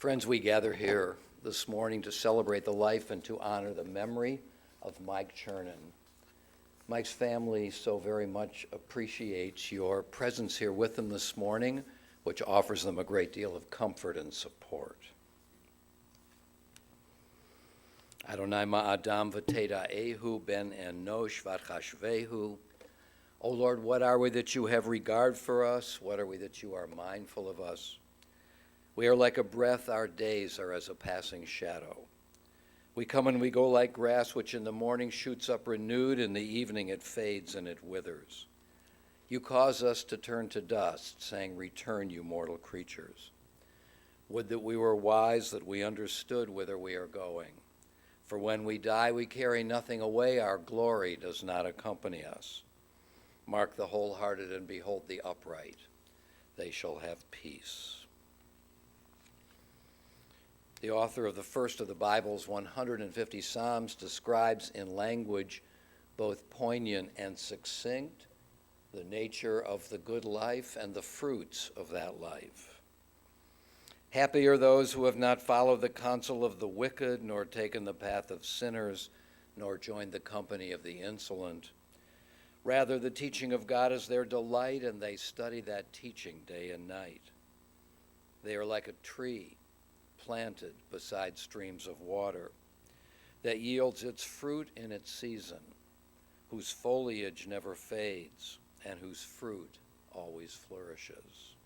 Friends, we gather here this morning to celebrate the life and to honor the memory of Mike Chernin. Mike's family so very much appreciates your presence here with them this morning, which offers them a great deal of comfort and support. Adonai ma'adam v'teda ehu ben enosh v'chashvehu. O Lord, what are we that you have regard for us? What are we that you are mindful of us? We are like a breath, our days are as a passing shadow. We come and we go like grass, which in the morning shoots up renewed, in the evening it fades and it withers. You cause us to turn to dust, saying, "Return, you mortal creatures." Would that we were wise, that we understood whither we are going. For when we die, we carry nothing away, our glory does not accompany us. Mark the wholehearted and behold the upright. They shall have peace. The author of the first of the Bible's 150 Psalms describes in language both poignant and succinct the nature of the good life and the fruits of that life. Happy are those who have not followed the counsel of the wicked, nor taken the path of sinners, nor joined the company of the insolent. Rather, the teaching of God is their delight, and they study that teaching day and night. They are like a tree planted beside streams of water that yields its fruit in its season, whose foliage never fades, and whose fruit always flourishes.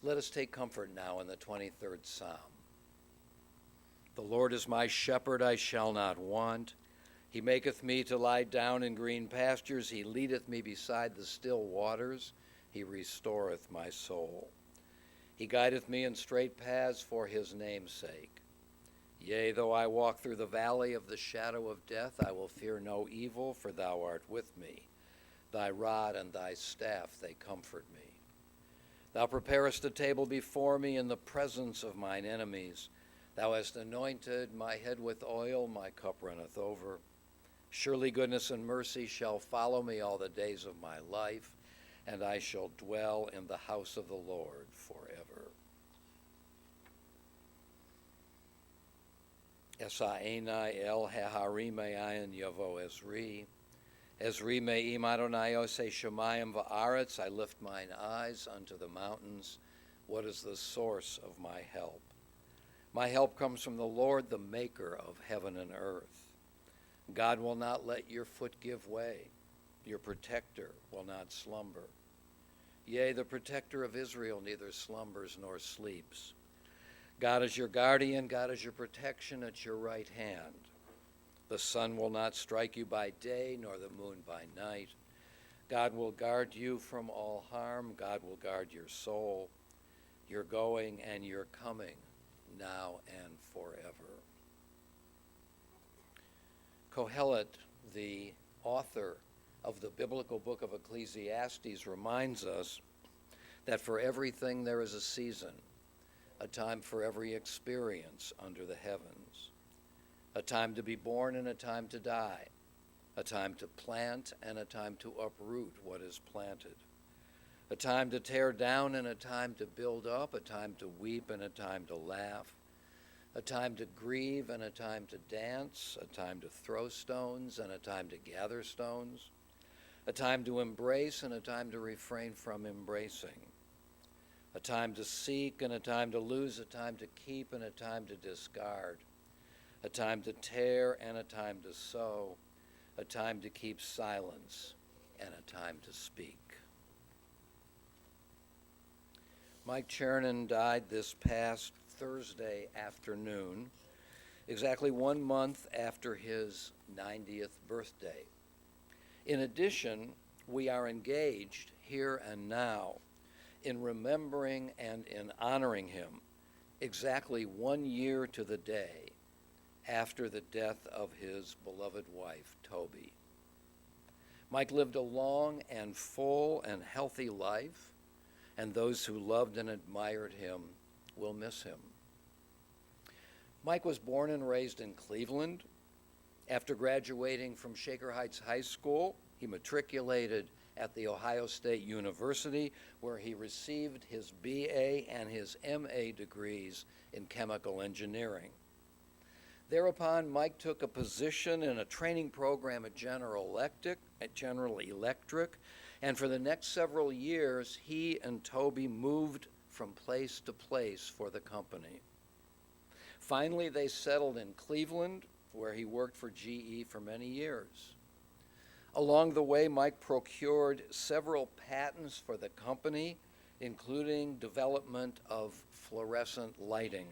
Let us take comfort now in the 23rd Psalm. The Lord is my shepherd, I shall not want. He maketh me to lie down in green pastures. He leadeth me beside the still waters. He restoreth my soul. He guideth me in straight paths for his name's sake. Yea, though I walk through the valley of the shadow of death, I will fear no evil, for thou art with me. Thy rod and thy staff, they comfort me. Thou preparest a table before me in the presence of mine enemies. Thou hast anointed my head with oil, my cup runneth over. Surely goodness and mercy shall follow me all the days of my life, and I shall dwell in the house of the Lord forever. Esa'enai el heharim me'ayin yavo Ezri. Ezri me'im Adonai oseh shemayim va'aretz. I lift mine eyes unto the mountains. What is the source of my help? My help comes from the Lord, the maker of heaven and earth. God will not let your foot give way. Your protector will not slumber. Yea, the protector of Israel neither slumbers nor sleeps. God is your guardian, God is your protection at your right hand. The sun will not strike you by day, nor the moon by night. God will guard you from all harm. God will guard your soul, your going and your coming, now and forever. Kohelet, the author of the biblical book of Ecclesiastes, reminds us that for everything there is a season, a time for every experience under the heavens, a time to be born and a time to die, a time to plant and a time to uproot what is planted, a time to tear down and a time to build up, a time to weep and a time to laugh, a time to grieve and a time to dance, a time to throw stones and a time to gather stones, a time to embrace and a time to refrain from embracing, a time to seek and a time to lose, a time to keep and a time to discard, a time to tear and a time to sow, a time to keep silence and a time to speak. Mike Chernin died this past Thursday afternoon, exactly 1 month after his 90th birthday. In addition, we are engaged here and now in remembering and in honoring him exactly 1 year to the day after the death of his beloved wife, Toby. Mike lived a long and full and healthy life, and those who loved and admired him will miss him. Mike was born and raised in Cleveland. After graduating from Shaker Heights High School, he matriculated at The Ohio State University, where he received his BA and his MA degrees in chemical engineering. Thereupon, Mike took a position in a training program at General Electric, and for the next several years, he and Toby moved from place to place for the company. Finally, they settled in Cleveland, where he worked for GE for many years. Along the way, Mike procured several patents for the company, including development of fluorescent lighting.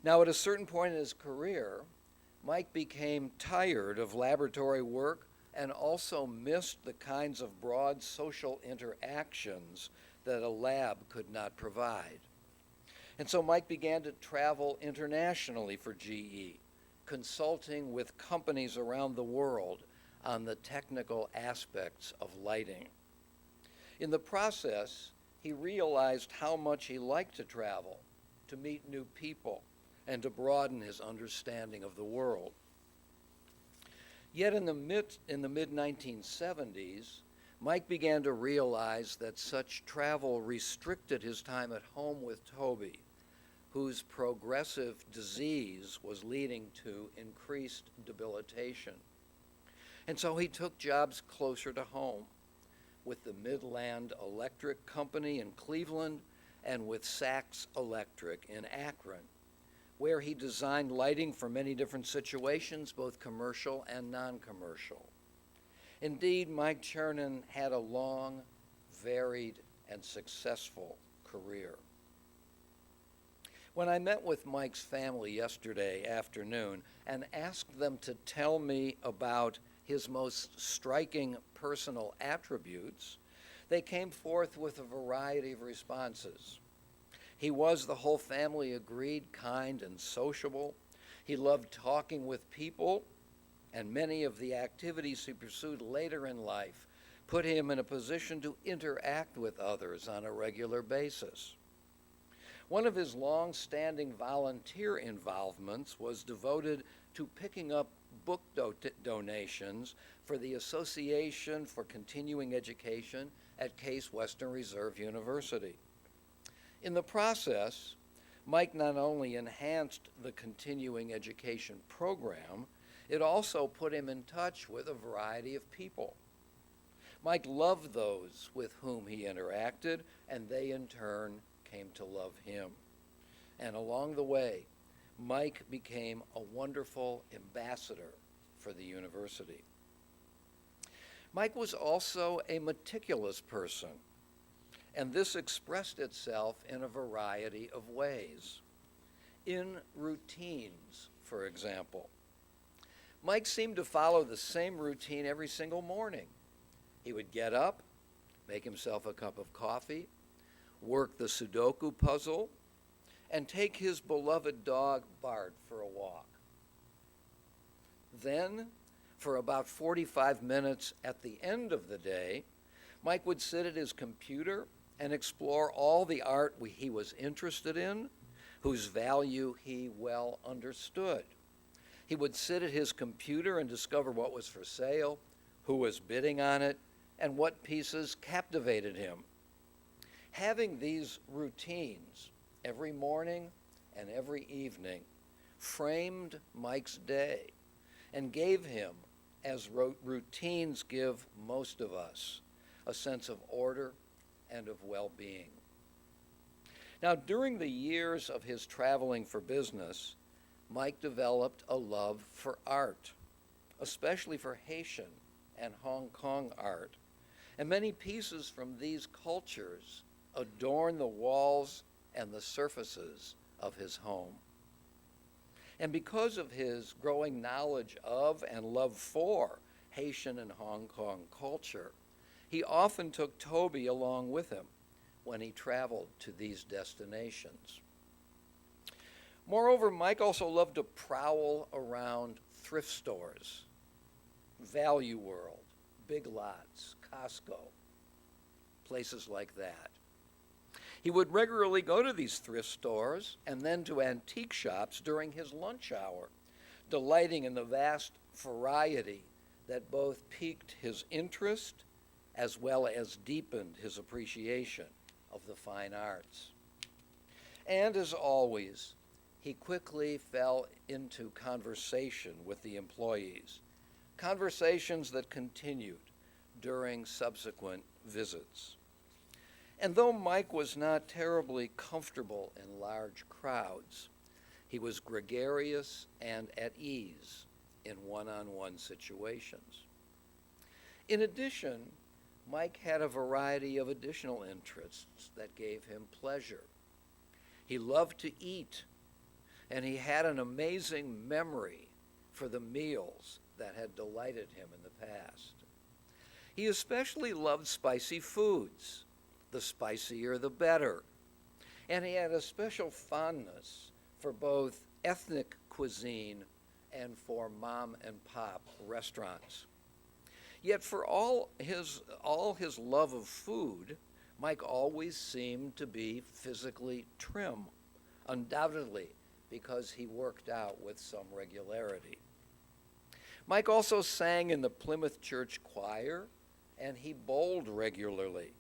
Now, at a certain point in his career, Mike became tired of laboratory work and also missed the kinds of broad social interactions that a lab could not provide. And so Mike began to travel internationally for GE, consulting with companies around the world on the technical aspects of lighting. In the process, he realized how much he liked to travel, to meet new people, and to broaden his understanding of the world. Yet in the mid-1970s, Mike began to realize that such travel restricted his time at home with Toby, whose progressive disease was leading to increased debilitation. And so he took jobs closer to home, with the Midland Electric Company in Cleveland and with Sachs Electric in Akron, where he designed lighting for many different situations, both commercial and non-commercial. Indeed, Mike Chernin had a long, varied, and successful career. When I met with Mike's family yesterday afternoon and asked them to tell me about his most striking personal attributes, they came forth with a variety of responses. He was, the whole family agreed, kind and sociable. He loved talking with people, and many of the activities he pursued later in life put him in a position to interact with others on a regular basis. One of his long-standing volunteer involvements was devoted to picking up book donations for the Association for Continuing Education at Case Western Reserve University. In the process, Mike not only enhanced the continuing education program, it also put him in touch with a variety of people. Mike loved those with whom he interacted, and they in turn came to love him. And along the way, Mike became a wonderful ambassador for the university. Mike was also a meticulous person, and this expressed itself in a variety of ways. In routines, for example. Mike seemed to follow the same routine every single morning. He would get up, make himself a cup of coffee, work the Sudoku puzzle, and take his beloved dog, Bart, for a walk. Then, for about 45 minutes at the end of the day, Mike would sit at his computer and explore all the art he was interested in, whose value he well understood. He would sit at his computer and discover what was for sale, who was bidding on it, and what pieces captivated him. Having these routines every morning and every evening framed Mike's day and gave him, as routines give most of us, a sense of order and of well-being. Now, during the years of his traveling for business, Mike developed a love for art, especially for Haitian and Hong Kong art. And many pieces from these cultures adorn the walls and the surfaces of his home. And because of his growing knowledge of and love for Haitian and Hong Kong culture, he often took Toby along with him when he traveled to these destinations. Moreover, Mike also loved to prowl around thrift stores, Value World, Big Lots, Costco, places like that. He would regularly go to these thrift stores and then to antique shops during his lunch hour, delighting in the vast variety that both piqued his interest as well as deepened his appreciation of the fine arts. And as always, he quickly fell into conversation with the employees, conversations that continued during subsequent visits. And though Mike was not terribly comfortable in large crowds, he was gregarious and at ease in one-on-one situations. In addition, Mike had a variety of additional interests that gave him pleasure. He loved to eat, and he had an amazing memory for the meals that had delighted him in the past. He especially loved spicy foods. The spicier, the better. And he had a special fondness for both ethnic cuisine and for mom and pop restaurants. Yet for all his love of food, Mike always seemed to be physically trim, undoubtedly because he worked out with some regularity. Mike also sang in the Plymouth Church Choir, and he bowled regularly,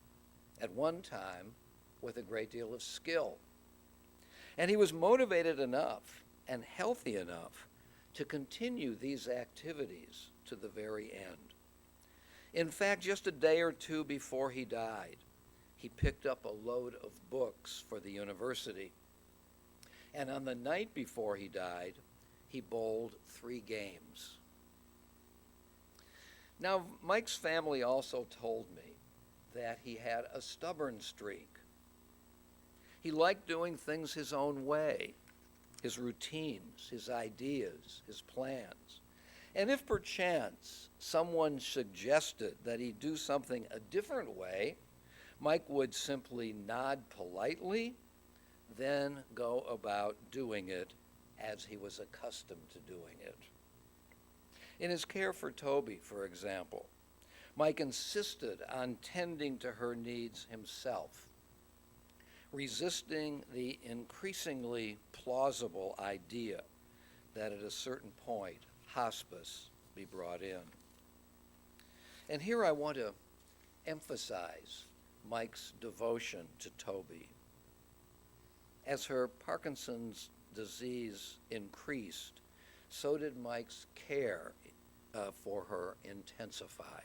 at one time with a great deal of skill. And he was motivated enough and healthy enough to continue these activities to the very end. In fact, just a day or two before he died, he picked up a load of books for the university. And on the night before he died, he bowled 3 games. Now, Mike's family also told me that he had a stubborn streak. He liked doing things his own way, his routines, his ideas, his plans. And if perchance someone suggested that he do something a different way, Mike would simply nod politely, then go about doing it as he was accustomed to doing it. In his care for Toby, for example, Mike insisted on tending to her needs himself, resisting the increasingly plausible idea that at a certain point hospice be brought in. And here I want to emphasize Mike's devotion to Toby. As her Parkinson's disease increased, so did Mike's care for her intensify.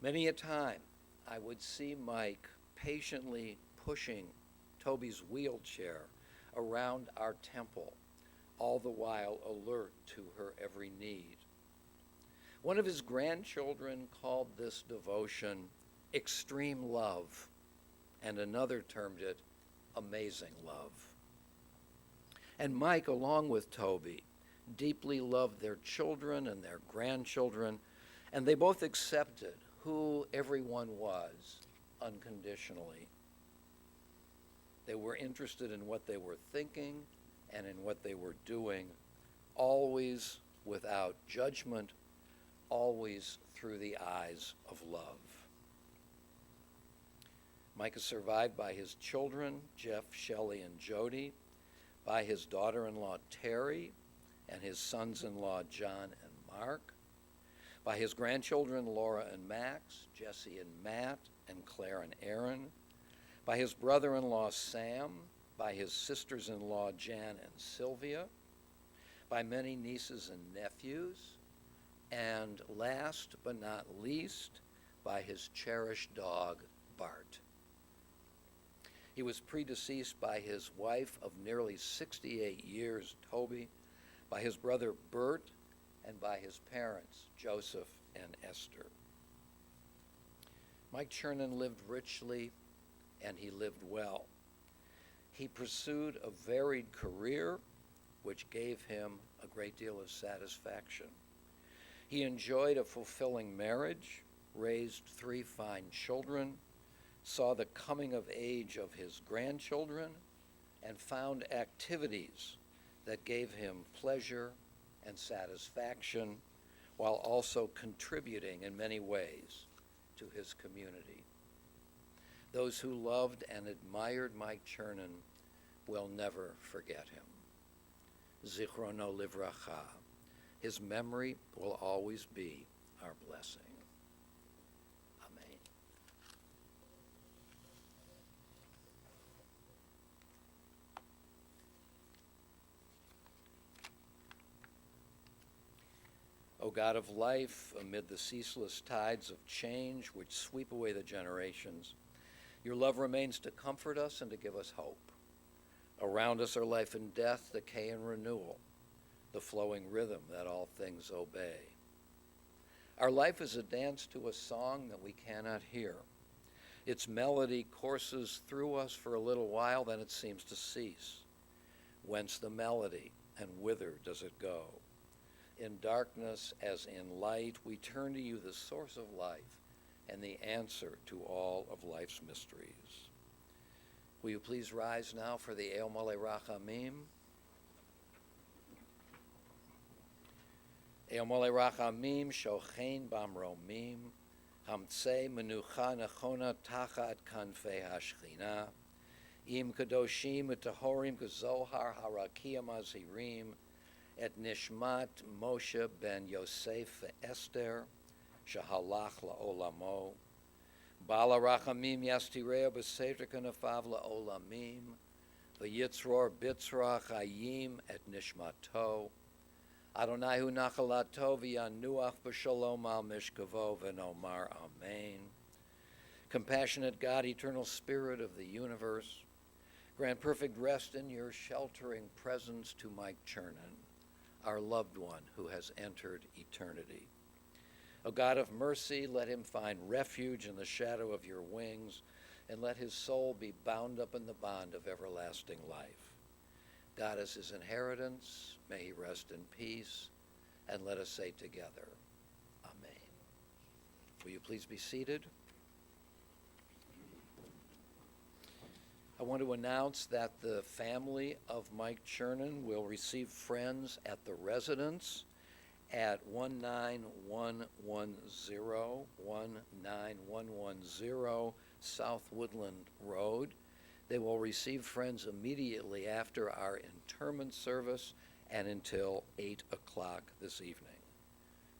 Many a time, I would see Mike patiently pushing Toby's wheelchair around our temple, all the while alert to her every need. One of his grandchildren called this devotion extreme love, and another termed it amazing love. And Mike, along with Toby, deeply loved their children and their grandchildren, and they both accepted who everyone was unconditionally. They were interested in what they were thinking and in what they were doing, always without judgment, always through the eyes of love. Mike is survived by his children, Jeff, Shelley, and Jody, by his daughter-in-law, Terry, and his sons-in-law, John and Mark, by his grandchildren, Laura and Max, Jesse and Matt, and Claire and Aaron, by his brother-in-law, Sam, by his sisters-in-law, Jan and Sylvia, by many nieces and nephews, and last but not least, by his cherished dog, Bart. He was predeceased by his wife of nearly 68 years, Toby, by his brother Bert, and by his parents, Joseph and Esther. Mike Chernin lived richly, and he lived well. He pursued a varied career, which gave him a great deal of satisfaction. He enjoyed a fulfilling marriage, raised 3 fine children, saw the coming of age of his grandchildren, and found activities that gave him pleasure and satisfaction while also contributing in many ways to his community. Those who loved and admired Mike Chernin will never forget him. Zichrono livracha. His memory will always be our blessing. O God of life, amid the ceaseless tides of change which sweep away the generations, your love remains to comfort us and to give us hope. Around us are life and death, decay and renewal, the flowing rhythm that all things obey. Our life is a dance to a song that we cannot hear. Its melody courses through us for a little while, then it seems to cease. Whence the melody, and whither does it go? In darkness as in light, we turn to you, the source of life, and the answer to all of life's mysteries. Will you please rise now for the El Mole Rachamim? El Mole Rachamim shochein bamromim, hamtzei menucha nechona tachat kanfei hashchina, im kadoshim utahorim kazohar harakiam azirim, et nishmat Moshe ben Yosef ve'Esther, shehalach la'olamo, bala rachamim yastireo b'seter kanafav la'olamim, v'yitzror bitzra chayim et nishmato, Adonai hu nachalato v'yanuach b'shalom al mishkavo v'nomar amen. Compassionate God, eternal Spirit of the universe, grant perfect rest in your sheltering presence to Mike Chernin, our loved one who has entered eternity. O God of mercy, let him find refuge in the shadow of your wings, and let his soul be bound up in the bond of everlasting life. God is his inheritance. May he rest in peace. And let us say together, Amen. Will you please be seated? I want to announce that the family of Mike Chernin will receive friends at the residence at 19110 South Woodland Road. They will receive friends immediately after our interment service and until 8 o'clock this evening.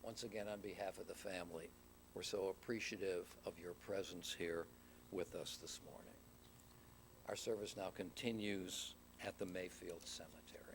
Once again, on behalf of the family, we're so appreciative of your presence here with us this morning. Our service now continues at the Mayfield Cemetery.